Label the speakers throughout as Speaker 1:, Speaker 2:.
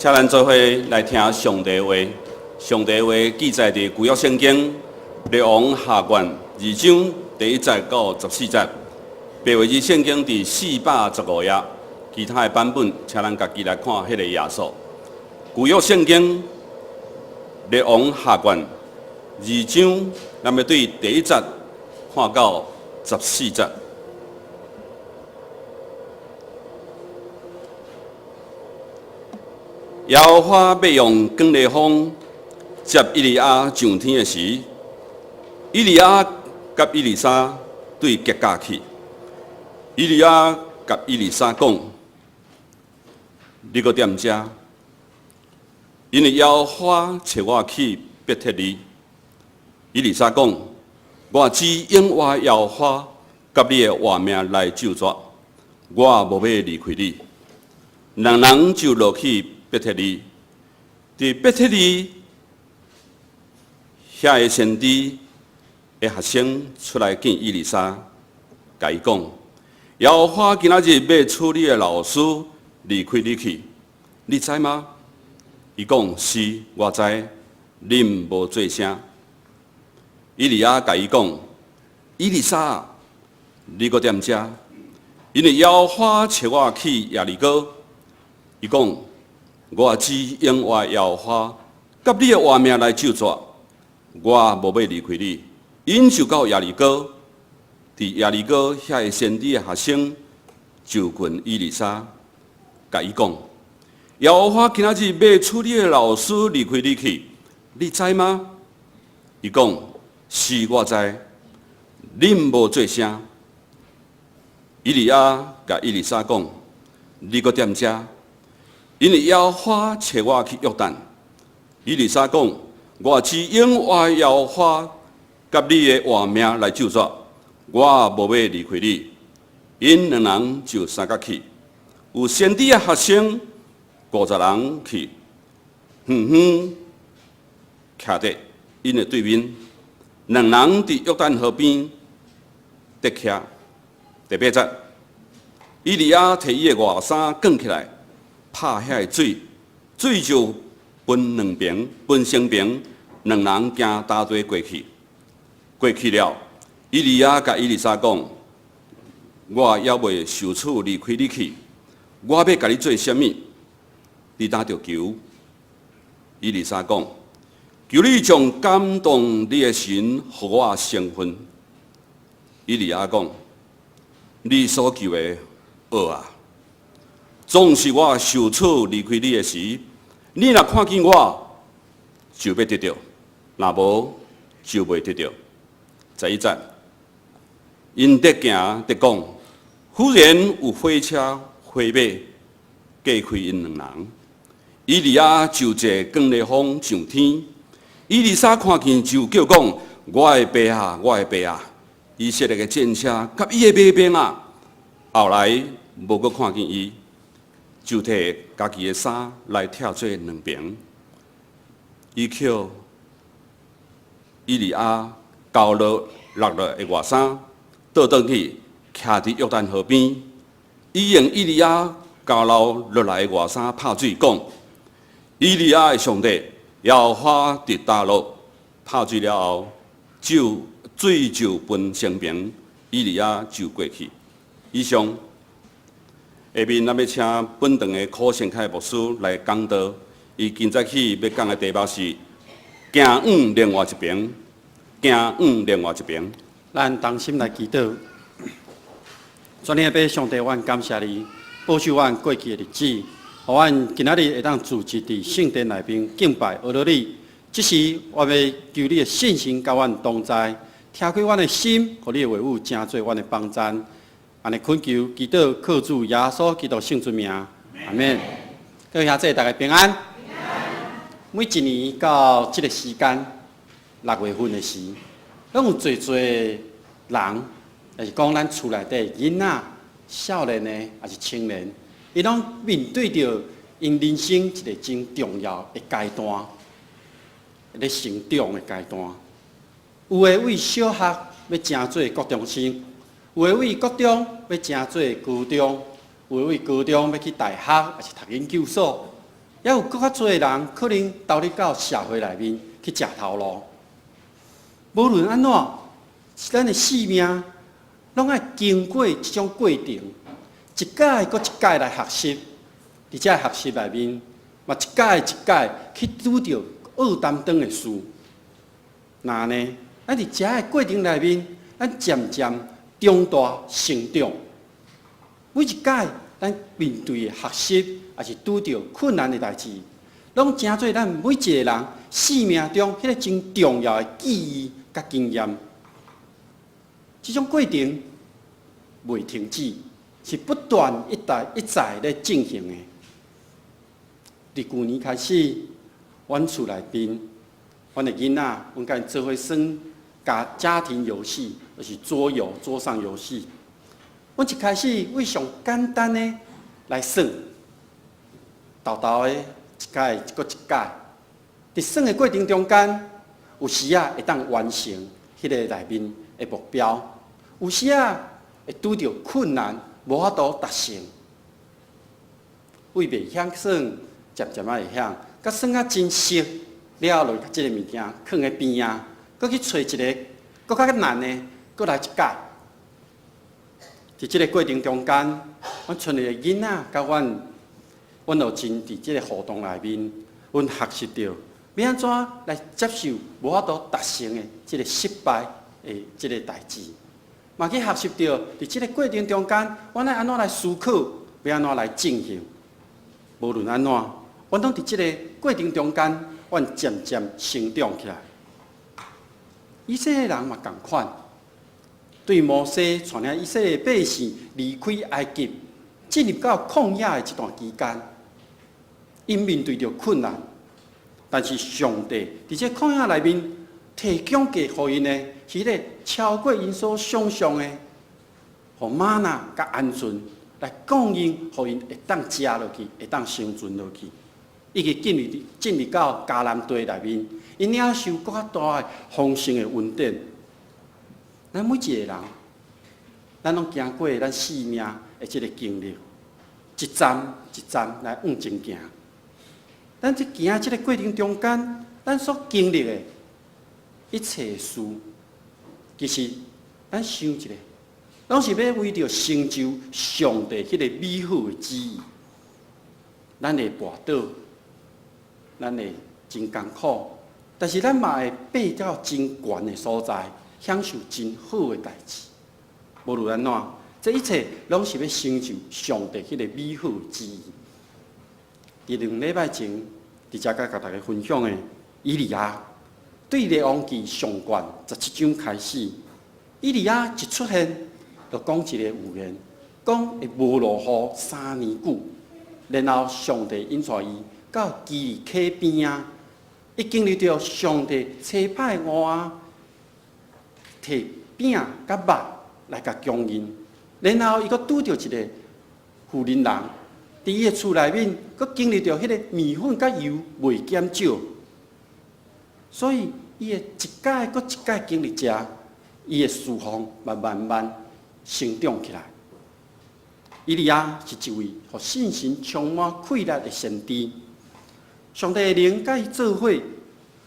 Speaker 1: 请咱做伙来听上帝话。上帝话记载伫旧约圣经列王下卷2章第1节到14节。白话字圣经伫415页，其他的版本，请咱家己来看迄个页数。旧约圣经列王下卷2章，咱要对第1节看到14节。耶和华要用光烈风接以利亚上天的时，以利亚甲以利沙对结架去。以利亚甲以利沙讲：“你搁踮遮，因为耶和华找我去别特利。”以利沙讲：“我只永活耶和华甲你的活命来救助，我无要离开你。”两人就落去别特利，伫别特利遐个先知的学生出来见以利沙，甲伊讲：“耶和华今仔日要处你的老师离开你去，你知吗？”伊讲：“是，我知，恁无做声。”以利亚甲伊讲：“以利沙，你搁踮遮，因为耶和华找我去耶利哥。”伊讲：“我只永活耶和华甲你的活命来救助，我无要离开你。”因就到耶利哥，伫耶利哥遐个先知的学生就群以利沙，甲伊讲：“耶和华今仔日要处你的老师离开你去，你知吗？”伊讲：“是，我知，恁无做声。”以利亚甲以利沙讲：“你搁踮遮，因为耶和华找我去约旦。”以利沙讲：“我只永活耶和华甲你的活命来救助，我无要离开你。”因两人就三角去，有先知的学生50人去，远远徛伫因的对面。两人伫约旦河边伫徛。第8节，以利亚摕伊的外衫卷起来，拍遐个水，水就分两边，分成边，两人行大队过去。过去了，以利亚甲以利沙讲：“我还未受处离开你去，我要甲你做啥物？你哪着求？”以利沙讲：“求你将感动你的神，互我成分。”以利亚讲：“你所求的学啊，总是我受处离开你的时，你若看见我，就要得到；若无，就袂得到。11节，因得行得讲，忽然有火车火马隔开因两人。以利亚就坐光烈风上天，以利沙看见就叫讲：“我的爸啊，我的爸啊！”以色列的战车甲伊的马兵啊，后来无阁看见伊，就摕家己的衫来拆做两边。伊捡以利亚交落的外衫，倒转去徛伫约旦河边。伊用以利亚交落来的外衫拍水，讲：“以利亚的上帝耶和华伫大陆拍水了后，水就分成平，以利亚就过去。”以上下面咱要请本堂的柯胜凯牧师来讲道。伊今早起要讲的题目是“行往另外一边”。行往另外一边。
Speaker 2: 咱同心来祈祷。全能的上帝，阮感谢你，保守阮过去的日子，互阮今仔日会当自持伫圣殿内面敬拜学到你。即时我要求你的信心甲阮同在，听开阮的心，互你的话语成做阮的帮助。安尼恳求祈祷，靠主耶稣基督圣尊名，阿免。各位兄弟，大家平安。每一年到这个时间，6月份的时，拢有侪人，也是讲咱厝内底囡仔、少年的，也是青年，伊拢面对着因人生一个真重要的阶段，咧成长的阶段。有诶为小学要成做国中生，有诶为国中要成做高中，有诶为高中要去大学，也是读研究所。也有更较多人可能投入到社会内面去食头路。无论安怎，咱的生命拢爱经过这种过程，一届搁一届来学习，伫这学习内面，嘛一届一届去拄着恶担当的事。那呢，咱伫这个过程内面，咱渐渐长大成长。每一届咱面对的学习，也是拄着困难的代志，拢成做咱每一个人生命中迄个真重要的记忆甲经验。这种过程袂停止，是不断一再咧进行的。伫去年开始，阮厝内边，阮的囡仔，阮甲因做伙耍家庭游戏，就是桌上游戏。阮一开始为上简单的来算，豆豆的一届搁一届，伫算的过程中间，有时会当完成迄个内面的目标。有时会拄着困难，无法度达成，为袂晓算，渐渐会晓，甲算啊真熟了，就甲即个物件放在边啊，搁去找一个搁较难的，搁来一届。伫即个过程中间，阮村里的囡仔甲阮就真伫即个互动内面，阮学习到要安怎来接受无法度达成的即个失败的即个代志。嘛去学习到，伫即个过程中间，阮要安怎来思考，要安怎来进行。无论安怎，阮拢伫即个过程中间，阮渐渐成长起来。以色列人嘛共款，对摩西带领以色列百姓离开埃及，进入到旷野的一段期间，因面对着困难，但是上帝伫这旷野内面提供给予因的。是迄个超过因所想象的，互玛纳甲鹌鹑来供应，互因会当食落去，会当生存落去。伊个进入到迦南地内面，因领受更较大的丰盛的恩典。咱每一个人，咱拢经过咱生命的即个经历，一站一站来往前行。咱即行即个过程中间，咱所经历的一切事。其实，咱想一下，拢是要为着成就上帝迄个美好的旨意。咱会跋倒，咱会真艰苦，但是咱嘛会爬到真悬的所在，享受真好的代志。无论安怎，这一切拢是要成就上帝迄个美好的旨意。伫2礼拜前，伫遮甲大家分享的以利亚。对列王记上卷17章开始，以利亚一出现，就讲一个预言，讲会无落雨3年久，然后上帝引带伊到基利溪边啊，伊经历着上帝差派换摕饼甲肉来甲供应，然后伊阁拄着一个富人人，伫伊的厝内面，阁经历着迄个面粉甲油袂减少，所以。伊会一届搁一届经历者，伊的事奉慢慢成长起来。以利亚是一位互信心充满气力的先知，上帝的灵甲伊做伙，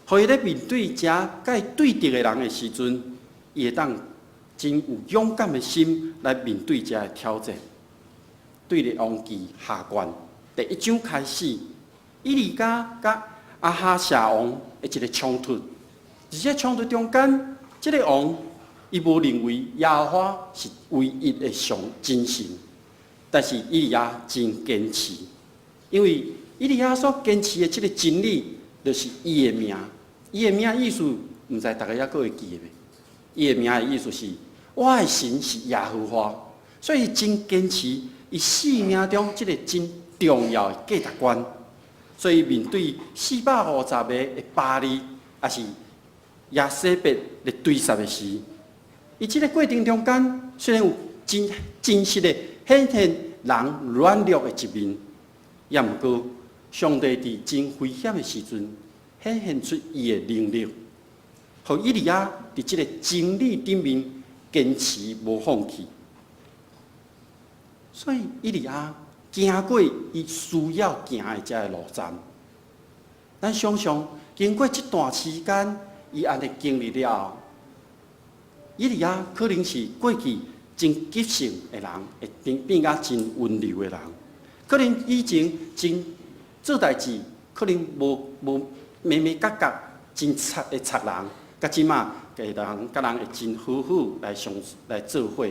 Speaker 2: 互伊咧面对遮甲伊对敌的人的时阵，伊会当真有勇敢的心来面对遮的挑战。对列王记下卷第1章开始，以利亚甲亚哈谢王的一个冲突。伫这冲突中间，这个王伊无认为耶和华是唯一的真神，但是以利亚真坚持，因为以利亚所坚持的这个真理，就是伊的名。伊的名意思，毋知大家还阁会记袂？伊的名的意思是：我的神是耶和华，所以真坚持伊生命中这个真重要的价值观。所以面对450个的巴利，也是亚西别咧对杀的时，伊即个过程中间，虽然有真实的显现人软弱的一面，也毋过上帝伫真危险的时阵，显现出伊的能力，互以利亚伫即个真理顶面坚持无放弃。所以以利亚行过伊需要行的遮个路站，咱想想，经过这段时间，伊安尼经历了后，以利亚可能是过去真急性的人，会变甲真温柔的人。可能以前真做代志，可能无咩咩角角真贼的贼人，甲即马甲人甲人会真好好来做伙。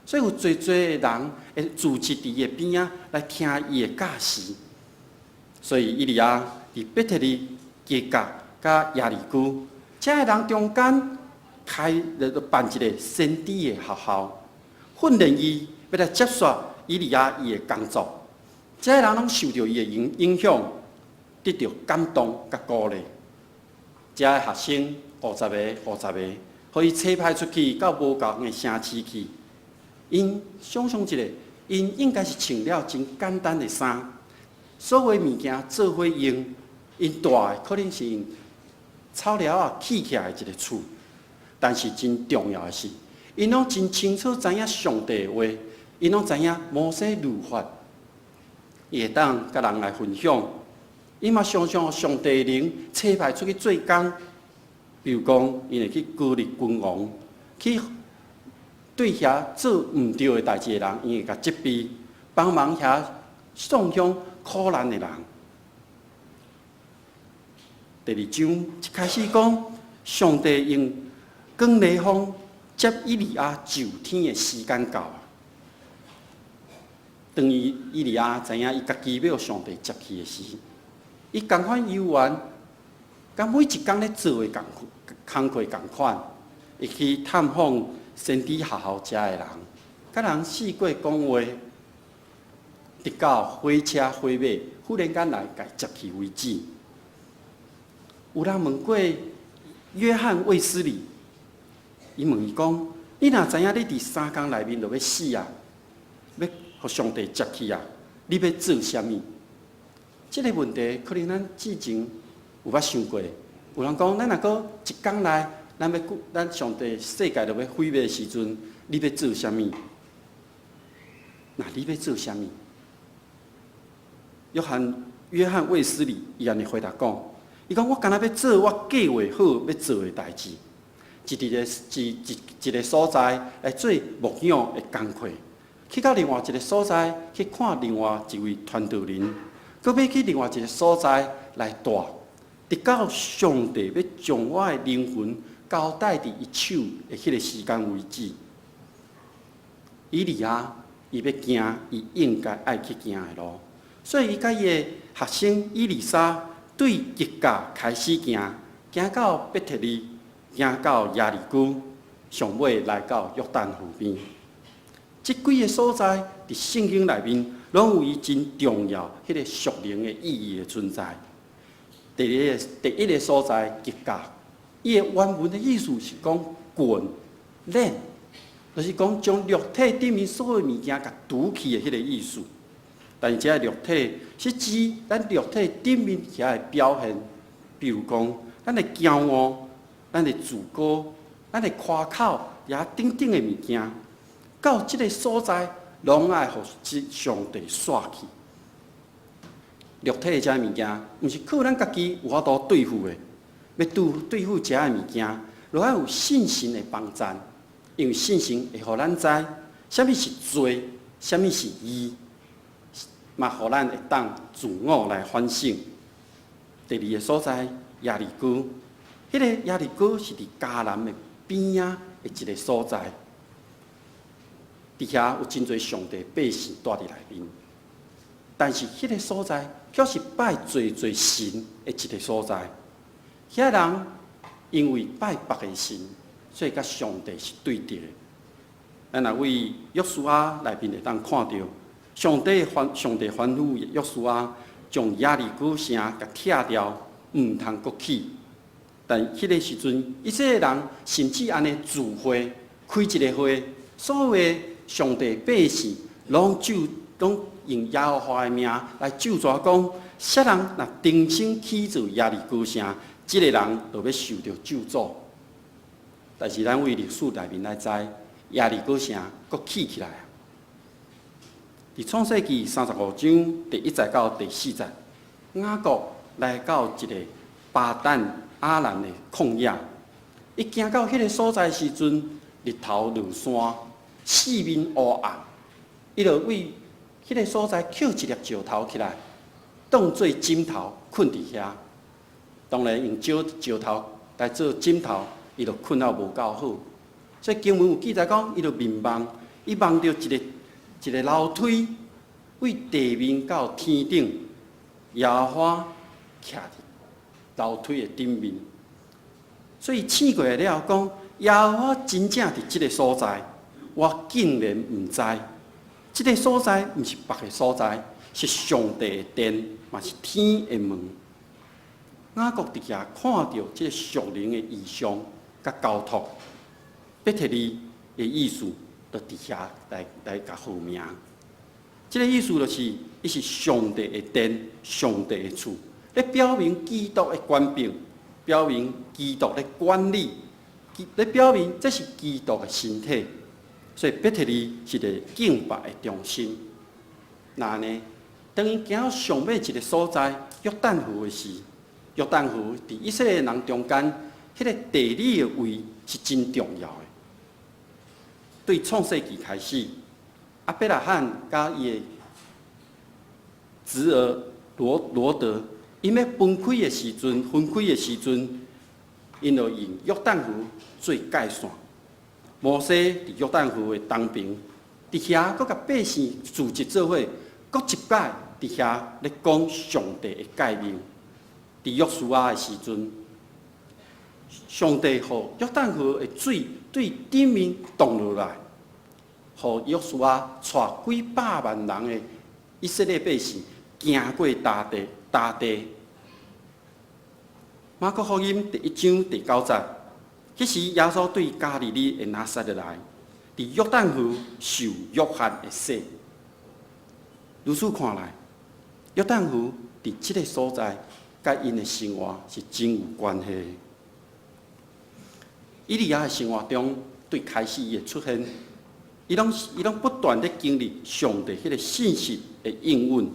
Speaker 2: 所以有侪侪的人会聚集伫伊的边仔来听伊的教示。所以以利亚伫伯特利、基甲甲亚利姑，这个人中间办一个先知的学校，训练伊要来接续以利亚伊的工作。这个人拢受到伊的影响，得到感动甲鼓励。这个学生50个，互伊差派出去到无共的城市去。因想象一下，因应该是穿了真简单的衫，所有物件做伙用。因带的可能是因草料啊起起来一个厝，但是真重要的是，因拢真清楚知影上帝的话，因拢知影摩西律法，伊会当甲人来分享。伊嘛常常上帝灵差派出去做工，比如讲，因会去鼓励君王去。对遐做毋对的代志的人，伊会甲责备，帮忙遐送向苦难的人。第2章一开始讲，上帝用光雷风接以利亚就天的时间到啊。当以利亚知影伊家己要上帝接去的时，伊共款游玩，甲每一工咧做的工课共款，会去探访。先知学校遮的人，甲人四过讲话，直到火车火马忽然间来甲接去为止。有人问过约翰卫斯理，伊问伊讲：你若知影你伫3工内面就要死啊，要互上帝接去啊，你要做啥物？这个问题可能咱之前有捌想过。有人讲，咱若搁1工内。咱上帝世界就要毁灭的时阵，你要做啥物？那你要做啥物？约翰卫斯理伊安尼回答讲：伊讲我干那要做我计划好要做的代志，一个所在来做牧养的工课，去到另外一个所在去看另外一位传道人，搁要去另外一个所在来带，直到上帝要将我的灵魂。交代伫伊手的迄个时间为止，以利亚伊要行伊应该爱去行的路，所以伊甲伊的学生以利沙对吉甲开始行到伯特利，行到亚利姑，上尾来到约旦湖边。即几个所在伫圣经内面，拢有伊真重要迄个属灵的意义的存在。第一个所在吉甲。伊的原文的意思是讲滚、练，就是讲将肉体顶面所有物件甲除去的迄个意思。但是这个肉体是指咱肉体顶面遐的表现，比如讲咱的骄傲、咱的自高、咱的夸口，遐等等的物件，到这个所在，拢爱互上帝刷去。肉体的这物件，毋是靠咱家己有法度对付的。要对付遮个物件，就要有信心的帮助，因为信心会互咱知啥物是罪，啥物是义，嘛互咱会当自我来反省。第2个所在亚利姑，迄个亚利姑是伫迦南的边仔的一个所在，伫遐有真侪上帝百姓住伫内面，但是迄个所在却是拜侪神的一个所在。遐人因为拜别个神，所以甲上帝是对敌的。咱若为约书亚内面会当看到，上帝吩咐约书亚将亚利古城甲拆掉，毋通搁起。但迄个时阵，以色列人甚至安尼聚会，开一个会，所有的上帝百姓拢用耶和华的名来咒诅讲，啥人若定心起做亚利古城。这个人就要受到咒诅，但是咱为历史内面来知，亚利古城搁起来啊！伫创世纪35章第1节到第4节，雅各来到一个巴旦阿兰的旷野。伊行到迄个所在时阵，日头落山，四面乌暗，伊就为迄个所在捡一粒石头起来，当做枕头困伫遐。当然用石头来做枕头，伊就困到无够好。所以经文有记载讲，伊就面望，伊望到一个楼梯，为地面到天顶，耶和华徛伫楼梯的顶面。所以醒过来了，讲耶和华真正伫即个所在，我竟然毋知。即个所在毋是别个所在，是上帝的殿，嘛是天的门。雅各伫遐看到即个属灵的异象甲交托，伯特利的意思，就伫遐来甲号名。即个意思就是，伊是上帝的殿，上帝的厝，咧表明基督的权柄，表明基督的管理，咧表明这是基督的身体。所以伯特利是一个敬拜的中心。那呢，当伊行到上尾一个所在约旦河的时，约旦河伫以色列人中间，迄个地理的位是真重要的。对创世纪开始，亚伯拉罕甲伊的侄儿罗德，因要分开的时阵，因就用约旦河做界线。摩西伫约旦河的东边，伫遐佫甲百姓聚集做伙，佫一摆伫遐咧讲上帝的诫命。伫约书亚的时阵，上帝互约旦河的水对顶面动落来，互约书亚带几百万人的以色列百姓行过大地。马可福音第1章第9节。迄时，耶稣对加利利的拿撒勒来，伫约旦河受约翰的洗。如此看来，约旦河伫即个所在，甲因的生活是真有关系的。以利亚的生活中，对开始伊的出现，伊拢不断地经历上帝迄个信息的应允。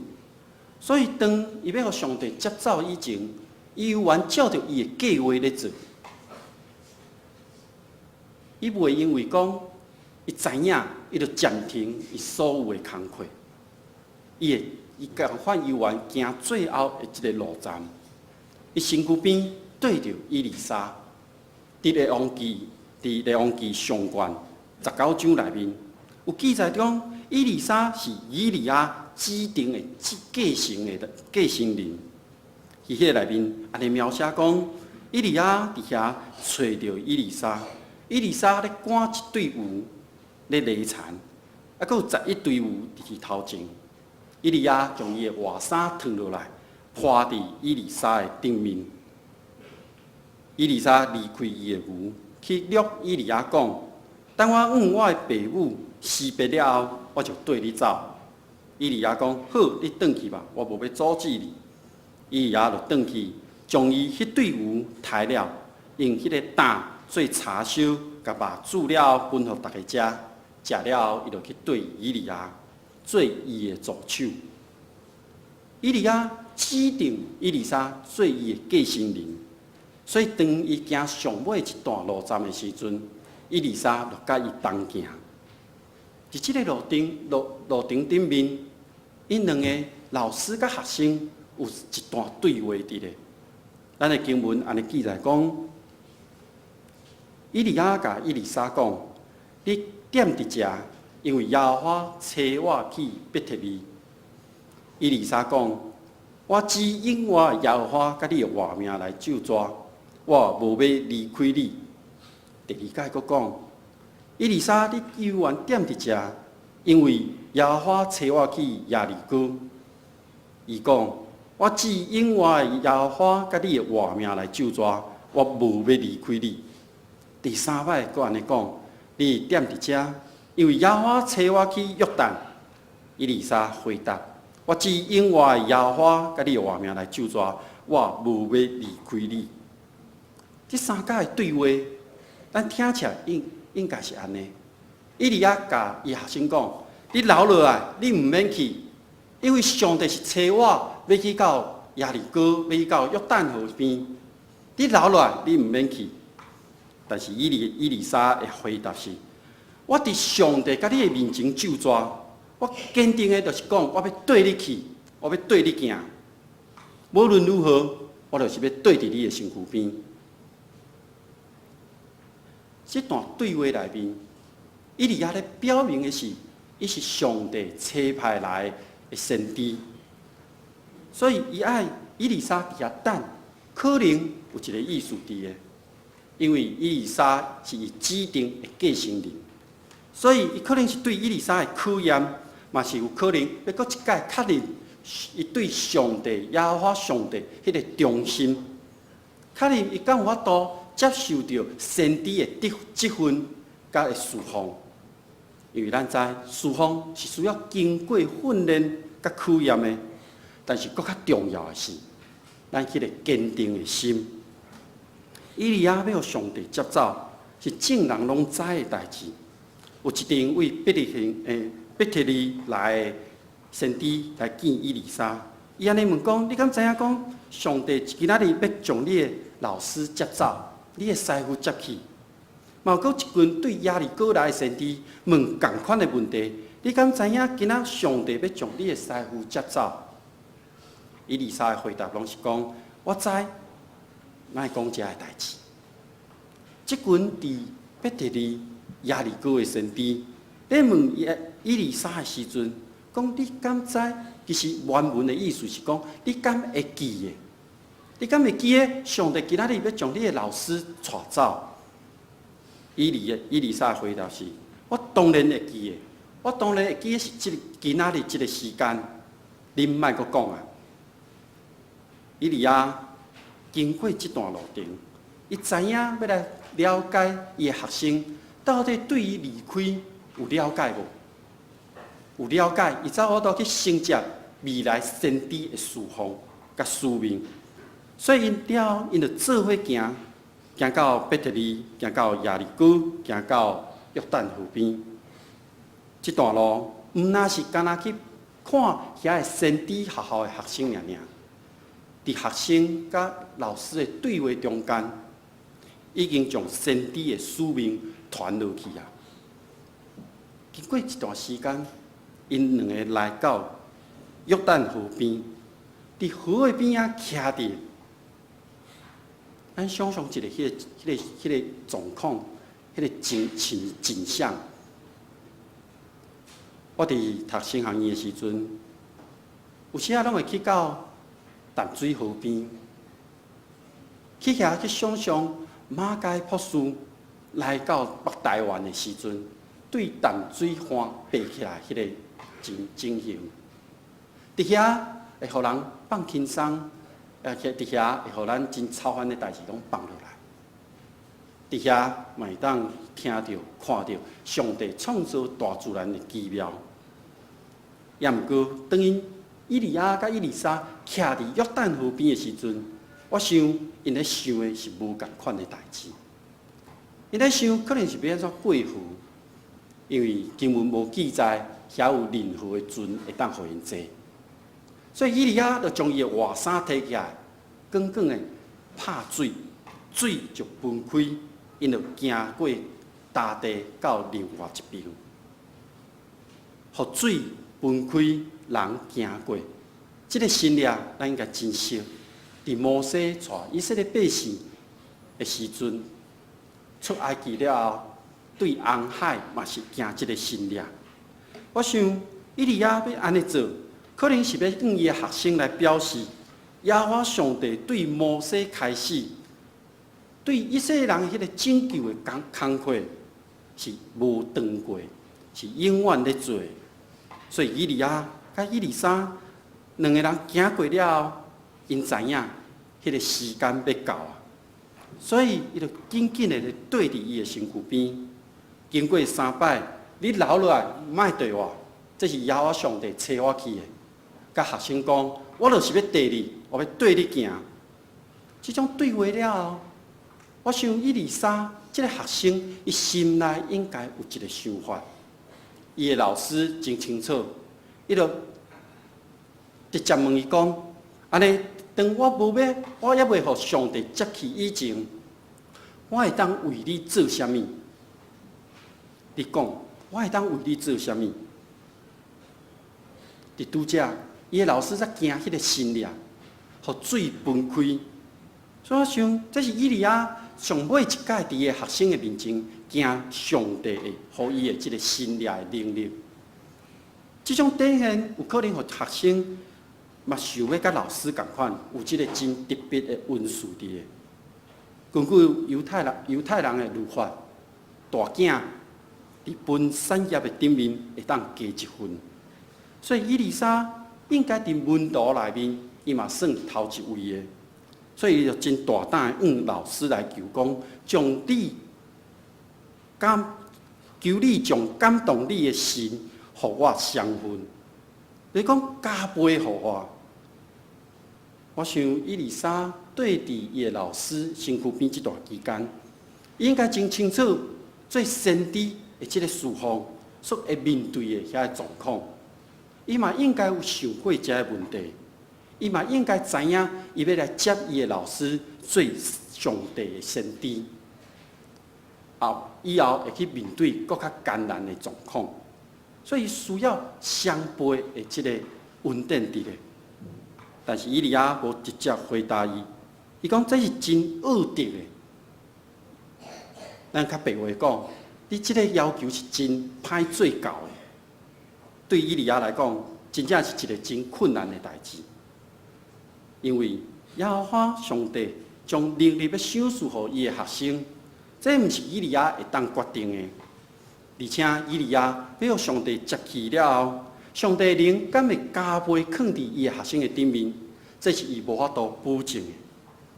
Speaker 2: 所以，当伊要互上帝接走以前，伊有完照着伊的计划咧做。伊袂因为讲，伊知影，伊就暂停伊所有的工课。伊共款游完行最后的一个路站，伊身躯边对着以利沙，伫列王记上卷19章内面有记载讲，以利沙是以利亚指定的继承人。伫迄个内面安尼描写讲，以利亚伫遐找着以利沙。以利沙咧赶一队牛咧犁田，佫有11队牛伫其头前。以利亚将伊的外衫脱落来，泼伫以利沙的顶面。以利沙离开伊的牛，去约以利亚讲：等我我的爸母死别了后，我就对你走。以利亚讲：好，你转去吧，我无要阻止你。以利亚就转去，将伊迄队牛抬了，用迄个担做柴烧，甲肉煮了分互大家食。食了后，伊就去对以利亚做伊的助手。以利亚指定以利沙做伊的继承人，所以当伊行上尾一段路站的时阵，以利沙就甲伊同行。伫即个路程顶面，因两个老师甲学生有一段对话伫咧。咱的经文安尼记载讲，以利亚甲以利沙讲：“你踮伫遮，因为耶和华找我去伯特利。”以利沙讲：“我只因我耶和华甲你的活命来救抓，我无要离开你。”第二届佫讲：“以利沙，你犹原踮伫遮，因为耶和华找我去耶利哥。”伊讲：“我只因我的耶和华甲你的活命来救抓，我无要离开你。”第三摆佫安尼讲：“你踮伫遮，因为耶和华找我去约旦。”以利沙回答：“我只因我的耶和华甲你的活命来救抓，我无要离开你。”这三届的对话，咱听起来应该是安尼。以利亚甲伊学生讲：“你留落来，你毋免去，因为上帝是找我要去到亚里哥要到约旦河边，你留落来，你毋免去。但是伊丽莎的回答是：我伫上帝甲你的面前就抓，我坚定的就是讲，我要对你去，我要对你行。无论如何，我就是要对伫你的身躯边。这段对话内面，伊利亚咧表明的是，伊是上帝差派来的先知，所以伊爱伊丽莎伫遐等，可能有一个意思伫的，因为伊丽莎是伊指定的继承人，所以伊可能是对伊丽莎的考验，嘛是有可能要搁一届确认伊对上帝耶和华上帝迄个忠心，确认伊敢有法度接受到先知的职分甲的侍奉。因为咱知侍奉是需要经过训练甲考验的，但是更较重要的是，咱迄个坚定的心。以利亚要上帝接走，是众人拢知的代志。有一定为伯特利来的先知来见以利沙，伊安尼问讲：你敢知影讲上帝今仔日要将你的老师接走，你的师傅接去？嘛有搁一群对亚利哥来的先知问同款的问题，你敢知影今仔上帝要将你的师傅接走？以利沙的回答拢是讲：我知，莫讲遮个代志。即群伫伯特利亚利哥的先知，咧问以利沙的时阵，讲你敢知？其实原文的意思是讲，你敢会记的？你敢会记的？上帝今仔日要将你的老师带走。以利沙回答是：我当然会记的，我当然会记的是今仔日这个时间，恁莫阁讲啊！以利亚经过这段路程，伊知影要来了解伊的学生到底对于离开有了解无？有了解，伊才有法度去承接未来先知的侍奉甲使命。所以因了，因就做伙行。行到伯特利，行到亚利哥，行到约旦河边。这段路毋那是干那去看遐个先知学校的学生尔，伫学生甲老师的对话中间，已经将先知的使命传落去啊。经过一段时间，因两个来到约旦河边，伫河的边仔徛着。咱想象一个迄个状况，迄个景象。我伫读新学院的时阵，有时啊，拢会去到淡水河边，去遐去想象马街博士来到北台湾的时阵，对淡水岸爬起来迄个情形。伫遐会互人放轻松。伫遐会互咱真操烦的代志拢放落来，伫遐嘛会当听到、看到上帝创造大自然的奇妙。也毋过，当因以利亚甲以利沙徛伫约旦河边的时阵，我想因咧想的是无共款的代志。因咧想可能是要安怎过河，因为经文无记载遐有任何的船会当互因坐。所以以利亚就将伊的外衫摕起来，广广的拍水，水就分开，因就行过大地到另外一边，互水分开，人行过。这个新约咱应该珍惜。伫摩西带以色列百姓的时阵，出埃及了后，对红海嘛是行这个新约。我想以利亚要安尼做。可能是要向伊的学生来表示，耶和华上帝对摩西开始，对以色列人迄个拯救的工课是无断过，是永远咧做。所以以利亚甲以利沙两个人行过了后，因知影迄个时间要到啊，所以伊就紧紧的对伫伊的身躯边，经过3摆，你留落来，莫对我，这是耶和华上帝找我去的。甲学生讲，我就是要对你，我要对你行。这种对话了后，我想以利沙这个学生，伊心内应该有一个想法。伊的老师真清楚，伊就直接问伊讲：安尼当我也未互上帝接去以前，我会当为你做啥物？你讲，我会当为你做啥物？伫拄则，伊个老师才惊迄个心念，互水分开。所以我想，这是以利亚上尾一届伫个学生的面前，惊上帝会互伊的即个心念的能力。即种展现有可能互学生嘛想要甲老师共款，有即个真特别的恩赐伫个。根据犹太人的律法，大囝伫分产业的顶面会当加1分，所以以利沙应该伫门徒内面，伊嘛算头一位的。所以伊就真大胆的老师来求讲，求你将感动你的心，互我相分。你讲加倍互我，我想以利沙对伫伊的老师身躯边这段期间，伊应该真清楚做先知的即个事项所会面对的遐个状况，伊嘛应该有想过这个问题。伊嘛应该知影，伊要来接伊的老师做上帝的先知，以后会去面对更较艰难的状况，所以需要双倍的即个稳定伫咧。但是以利亚无直接回答伊，伊讲这是真恶毒的。咱较白话讲，你即个要求是真歹做到的。对以利亚来讲，真正是一个真困难的代志。因为耶和华上帝将能力要赏赐予伊的学生，这毋是以利亚会当决定的。而且以利亚要互上帝接去了后，上帝灵敢会加倍放伫伊的学生的顶面，这是伊无法度保证的。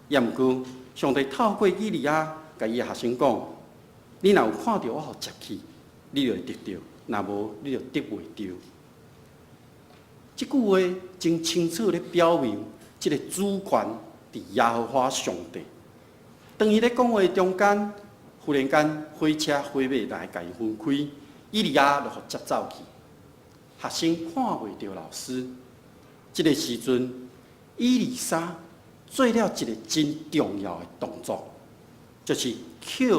Speaker 2: 也毋过，上帝透过以利亚甲伊的学生讲：你若有看到我互接去，你就会得到；若无，你就得袂到。这句话真清楚咧表明。即个主权伫耶和华上帝。当伊咧讲话中间，忽然间火车火马来甲伊分开，以利亚就互接走去。学生看袂到老师，即个时阵，以利沙做了一个真重要的动作，就是捡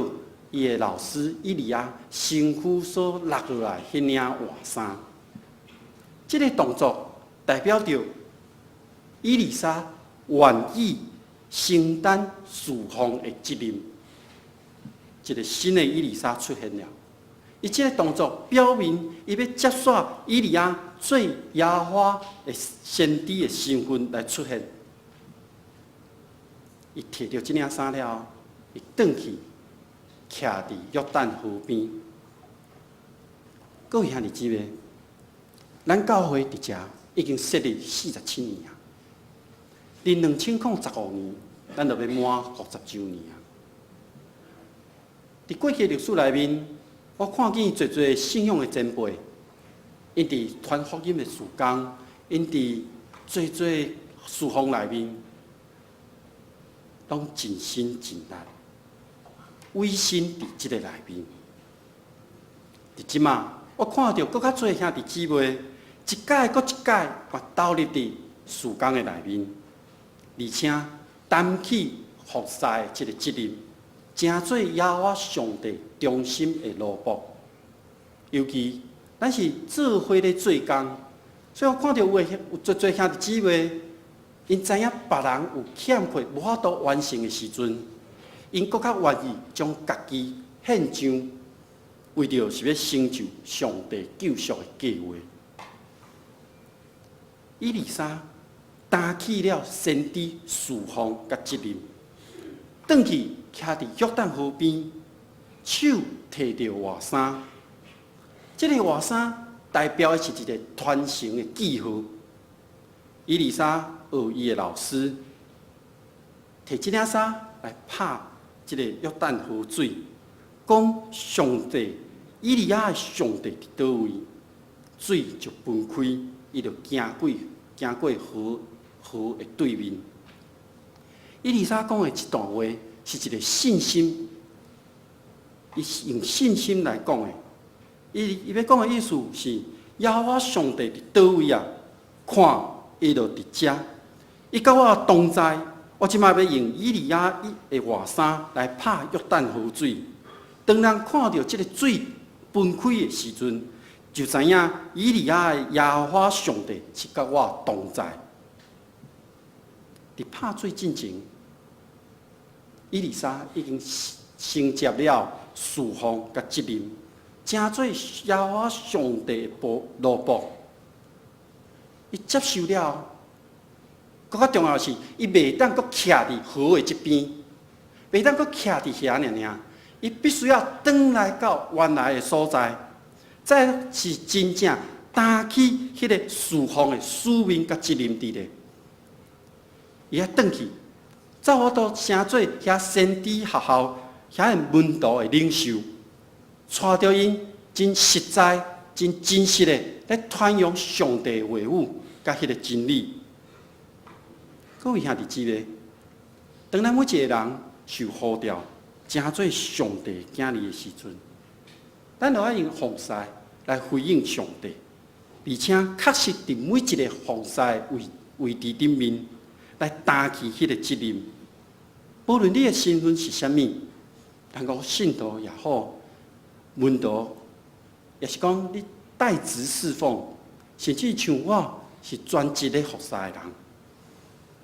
Speaker 2: 伊的老师以利亚身躯所落下来迄领换衫。即个动作代表着。以利沙愿意承担侍奉的责任，一个新的以利沙出现了。伊这个动作表明，伊要接续以利亚做耶和华的先知的身份来出现。伊摕到这领衫了后，伊转去徛伫约旦河边。各位兄弟姊妹，咱教会伫遮已经设立47年啊。伫2015年，咱就要满50周年啊！伫过去历史内面，我看见侪侪信仰的前辈，因伫传福音的事工，因伫侪侪事奉内面，拢尽心尽力，委身伫即个内面。伫即马，我看到更较侪兄弟姊妹，一届搁一届，嘛投入伫事工的内面。而且担起服侍的这个责任，真做耶和华上帝忠心的奴仆。尤其咱是做伙咧做工，所以我看到有侪侪兄弟姊妹，因知影别人有欠缺无法度完成的时阵，因更较愿意将家己献上，为着是要成就上帝救赎的计划。以利沙。担起了先知侍奉甲责任，转去徛伫约旦河边，手摕着外衫。这个外衫代表的是一个传承的记号。以利沙学伊的老师，摕这领衫来拍这个约旦河水，讲上帝以利亚的上帝伫倒位，水就分开，伊就行过河的对面。以利沙讲的这段话是一个信心，伊是用信心来讲的。伊要讲的意思是，耶和华上帝伫倒位啊？看，伊就伫遮。伊甲我同在，我即摆要用以利亚的外衫来拍约旦河水。当人看到即个水分开的时阵，就知影以利亚的耶和华上帝是甲我同在。伫拍水进前，以利沙已经承接了侍奉甲责任，成做耶和华上帝的奴仆。伊接受了，更较重要的是，伊袂当阁徛伫河的即边，袂当阁徛伫遐尔。伊必须要转来到原来的所在，才是真正担起迄个侍奉的使命甲责任伫咧。伊要转去，走我都成做遐先知学校遐的门徒的领袖，带着因真实在、真真实的来传扬上帝的话语甲迄个真理。各位兄弟姊妹，当咱每一个人受呼召，成做上帝囝儿的时阵，咱就要用奉祭来回应上帝，而且确实伫每一个奉祭位置顶面。来担起迄个责任，无论你的身份是啥物，人讲信徒也好，门徒，也是讲你代职侍奉，甚至像我是专职咧服侍的人，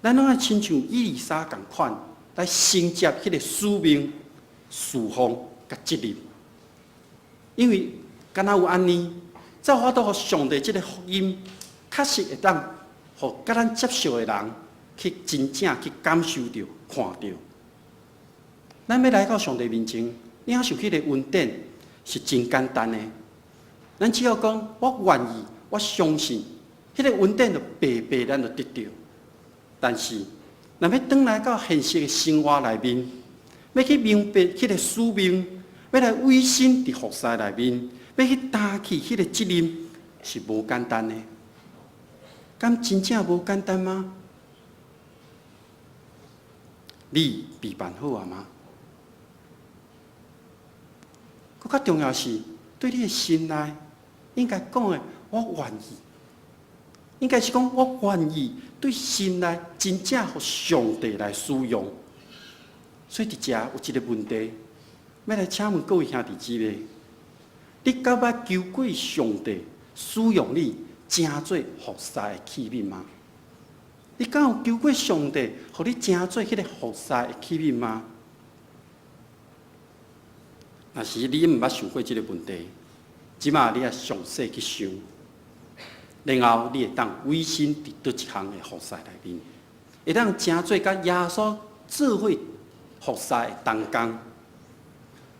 Speaker 2: 咱拢爱亲像以利沙共款，来承接迄个使命、侍奉甲责任。因为敢若有安尼，才有法度互上帝即个福音，确实会当互甲咱接受的人。去真正去感受到、看到，咱要来到上帝面前，领受迄个恩典是真简单的。咱只要讲，我愿意，我相信，迄个恩典就白白咱就得到。但是，若要转来到现实的生活内面，要去明白迄个使命，要来委身伫服侍内面，要去担起迄个责任，是无简单的。敢真正无简单吗？你备办好啊吗？更较重要是，对你的心内应该讲的，我愿意。应该是讲，我愿意对心内真正互上帝来使用。所以伫遮有一个问题，要来请问各位兄弟姊妹：你敢捌求过上帝使用你，成做服侍的器皿吗？你敢有求过上帝，互你成做迄个服侍的器皿吗？若是你毋捌想过即个问题，即马你要详细去想，然后你会当委身伫倒一项的服侍内面，会当成做甲耶稣做伙服侍的同工。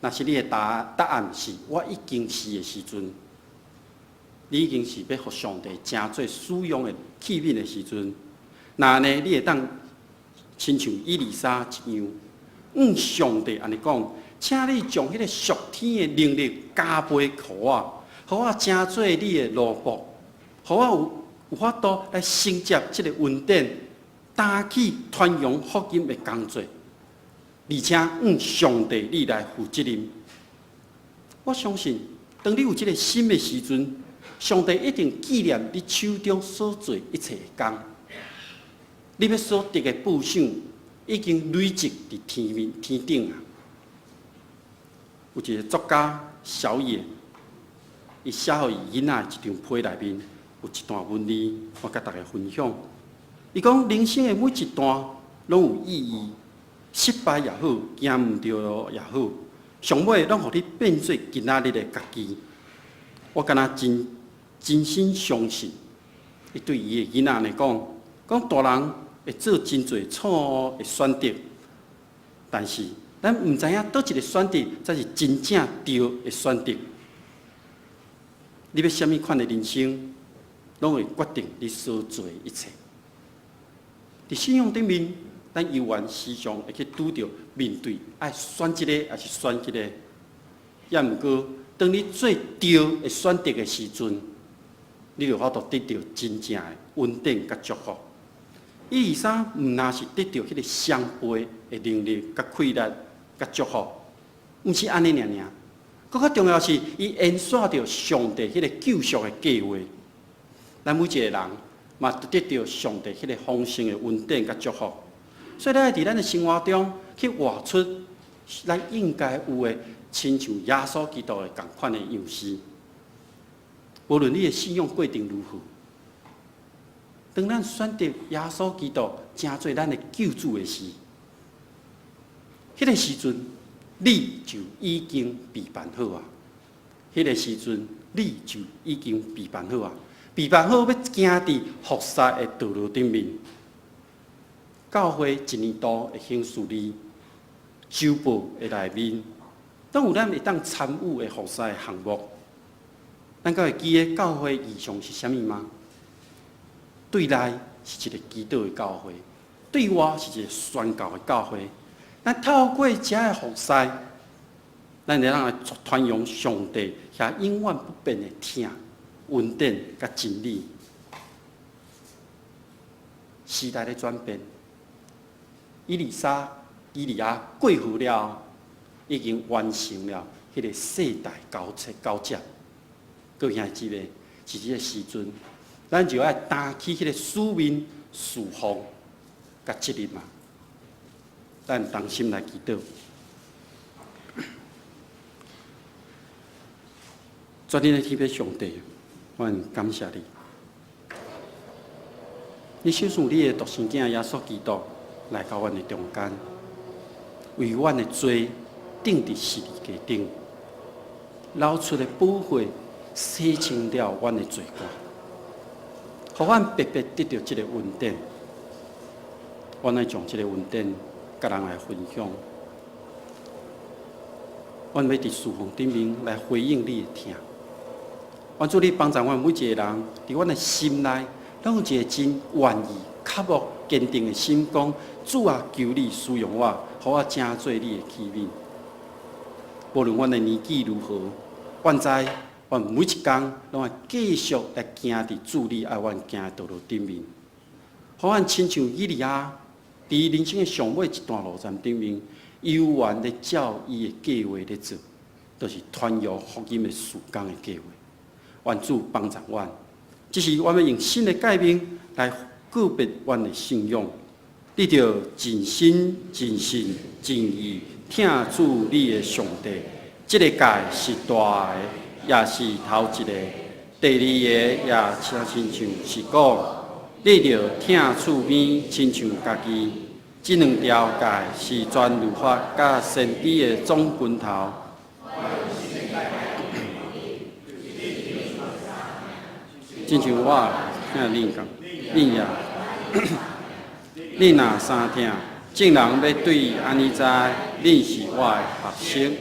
Speaker 2: 若是你的答案是我已经是的时阵，你已经是要互上帝成做使用的器皿的时阵。那呢，你会当亲像以利沙一样，上帝安尼讲，请你将迄个属天的能力加倍给我，互我成做你的奴仆，互我有法度来承接即个恩典，担起传扬福音的工作，而且上帝你来负责任。我相信，当你有即个心的时阵，上帝一定纪念你手中所做一切的工。你要所得的报赏已经累积伫天顶啊！有一个作家小野，伊写互伊囡仔一张批内面有一段文字，我甲大家分享。伊讲人生的每一段拢有意义，失败也好，行毋对路也好，上尾拢互你变做今仔日的家己。我敢若真心相信，伊对伊的囡仔来讲大人会做真侪错的选择，但是咱毋知影倒一个选择才是真正对的选择。你要什么款的人生，拢会决定你所做的一切。伫信仰顶面，咱犹原时常会去拄着面对爱选一个还是选一个，也毋过当你做对的选择的时阵，你就法度得到真正的稳定甲祝福。以利沙毋那是得到迄个双倍的能力、甲气力、甲祝福，毋是安尼尔。更较重要是，伊延续着上帝迄个救赎的计划。咱每一个人嘛得到上帝迄个丰盛的恩典甲祝福。所以咱伫咱的生活中去活出咱应该有的，亲像耶稣基督的同款的样式。无论你的信仰过程如何，当咱选择耶稣基督成做咱的救主的时，迄个时阵你就已经备办好啊！迄个时阵你就已经备办好啊！备办好要行伫服侍的道路顶面。教会一年度会行事历，周报的内面，当有咱会当参与的服侍的项目。咱敢会记得教会意向是啥物吗？对内是一个基督的教会，对外是一个宣教的教会。咱透过这个服侍，咱会让来传扬上帝遐永远不变的听、恩典甲真理。时代的转变，以利亚过户了，已经完成了迄个世代交接。各位兄弟姊妹，是这个时阵，咱就要担起迄个使命、侍奉甲责任嘛。咱同心来祈祷。全能的天父上帝，阮感谢你。你小送你的独生囝耶稣基督来到阮的中间，为阮的罪钉伫十字架顶，流出的宝血洗清了阮的罪过，互阮白白得到这个恩典。阮来将这个恩典甲人来分享，阮要伫侍奉顶面来回应你的听。愿主你帮助阮每一个人，伫阮的心内，拢有一个真愿意、刻薄、坚定的心，讲主啊，求你使用我，互我成做你的器皿。无论阮的年纪如何，愿知阮每一天拢要继续来行伫主你爱阮行的道路顶面，互阮亲像以利亚，伫人生的上尾一段路站顶面，悠远的照伊的计划咧做，就是传扬福音的事工的计划。愿主帮助阮，这是我们用新的界面来告别阮的信仰。你着尽心、尽性、尽意听主你的上帝。这个界是大的，也是头一个；第二个也亲像是讲，你着听厝边，亲像家己。这两条界是全律法甲先知的总拳头。亲像我听恁讲，恁也，恁若三听，众人要对安尼知，恁是我的学生。